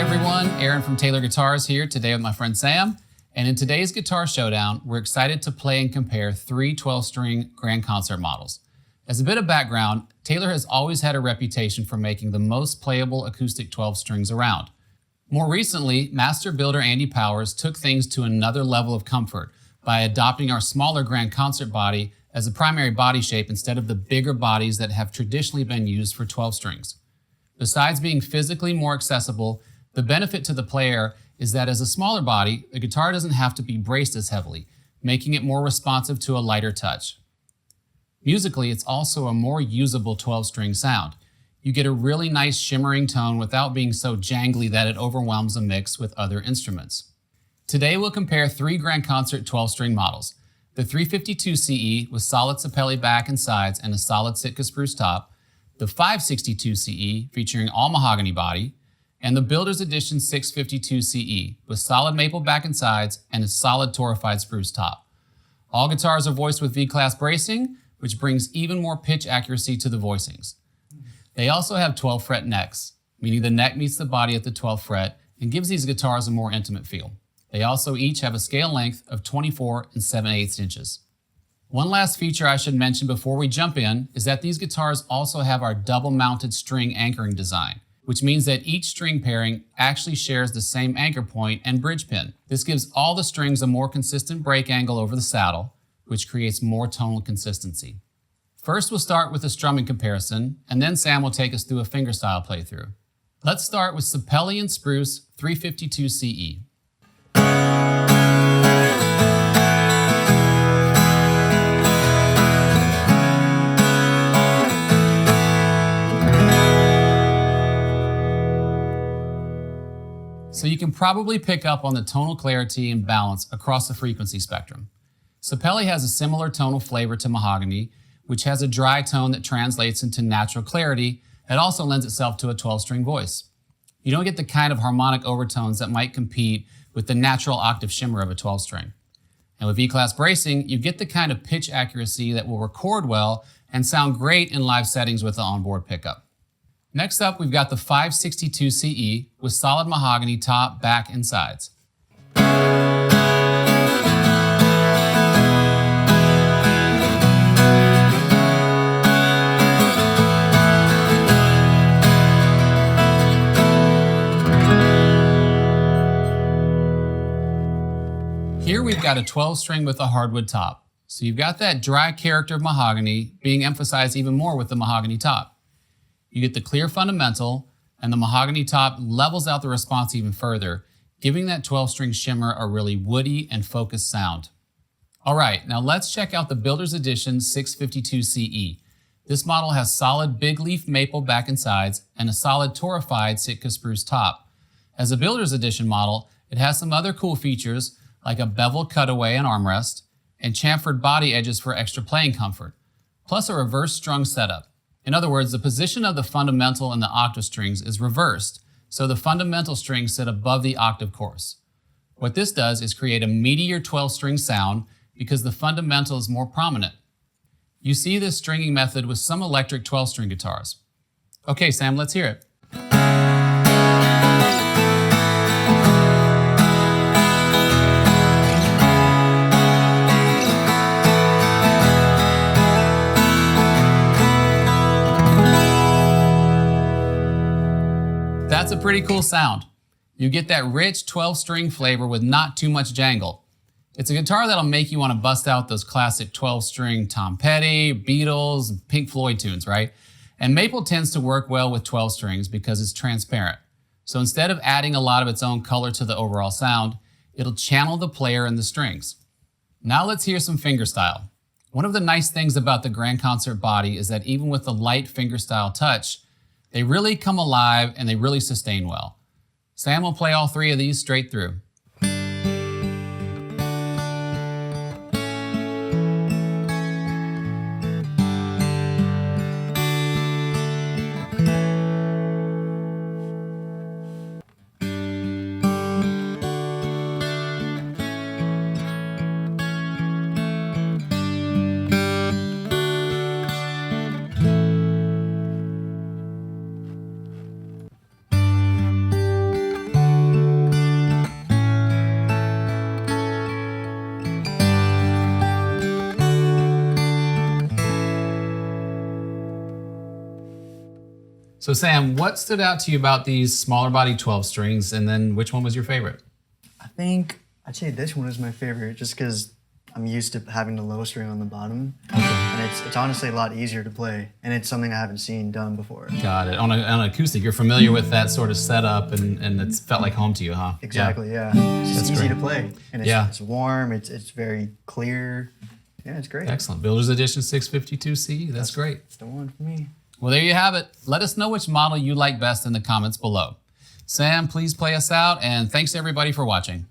everyone, Aaron from Taylor Guitars here today with my friend Sam. And in today's Guitar Showdown, we're excited to play and compare three 12-string grand concert models. As a bit of background, Taylor has always had a reputation for making the most playable acoustic 12 strings around. More recently, master builder Andy Powers took things to another level of comfort by adopting our smaller grand concert body as a primary body shape instead of the bigger bodies that have traditionally been used for 12 strings. Besides being physically more accessible, the benefit to the player is that as a smaller body, the guitar doesn't have to be braced as heavily, making it more responsive to a lighter touch. Musically, it's also a more usable 12-string sound. You get a really nice shimmering tone without being so jangly that it overwhelms a mix with other instruments. Today we'll compare three grand concert 12-string models: the 352 CE with solid sapele back and sides and a solid Sitka spruce top, the 562 CE featuring all-mahogany body, and the Builder's Edition 652 CE with solid maple back and sides and a solid torrefied spruce top. All guitars are voiced with V-class bracing, which brings even more pitch accuracy to the voicings. They also have 12-fret necks, meaning the neck meets the body at the 12th fret and gives these guitars a more intimate feel. They also each have a scale length of 24 7/8 inches. One last feature I should mention before we jump in is that these guitars also have our double-mounted string anchoring design, which means that each string pairing actually shares the same anchor point and bridge pin. This gives all the strings a more consistent break angle over the saddle, which creates more tonal consistency. First, we'll start with a strumming comparison, and then Sam will take us through a fingerstyle playthrough. Let's start with sapele and spruce 352 CE. So you can probably pick up on the tonal clarity and balance across the frequency spectrum. Sapele has a similar tonal flavor to mahogany, which has a dry tone that translates into natural clarity that also lends itself to a 12-string voice. You don't get the kind of harmonic overtones that might compete with the natural octave shimmer of a 12-string. And with V-class bracing, you get the kind of pitch accuracy that will record well and sound great in live settings with the onboard pickup. Next up, we've got the 562 CE with solid mahogany top, back, and sides. Here we've got a 12-string with a hardwood top. So you've got that dry character of mahogany being emphasized even more with the mahogany top. You get the clear fundamental, and the mahogany top levels out the response even further, giving that 12-string shimmer a really woody and focused sound. All right, now let's check out the Builder's Edition 652 CE. This model has solid big leaf maple back and sides and a solid torrefied Sitka spruce top. As a Builder's Edition model, it has some other cool features like a bevel cutaway and armrest, and chamfered body edges for extra playing comfort, plus a reverse strung setup. In other words, the position of the fundamental and the octave strings is reversed, so the fundamental strings sit above the octave course. What this does is create a meatier 12-string sound because the fundamental is more prominent. You see this stringing method with some electric 12-string guitars. Okay, Sam, let's hear it. That's a pretty cool sound. You get that rich 12-string flavor with not too much jangle. It's a guitar that'll make you want to bust out those classic 12-string Tom Petty, Beatles, Pink Floyd tunes, right? And maple tends to work well with 12 strings because it's transparent. So instead of adding a lot of its own color to the overall sound, it'll channel the player and the strings. Now let's hear some fingerstyle. One of the nice things about the grand concert body is that even with a light fingerstyle touch, they really come alive and they really sustain well. Sam will play all three of these straight through. So Sam, what stood out to you about these smaller body 12 strings, and then which one was your favorite? I think I'd say this one is my favorite just because I'm used to having the low string on the bottom. And it's honestly a lot easier to play, and it's something I haven't seen done before. Got it. On an acoustic, you're familiar with that sort of setup, and it's felt like home to you, huh? Exactly, yeah. It's just easy to play, and it's warm, it's very clear. Yeah, it's great. Excellent. Builder's Edition 652C, that's great. That's the one for me. Well, there you have it. Let us know which model you like best in the comments below. Sam, please play us out, and thanks to everybody for watching.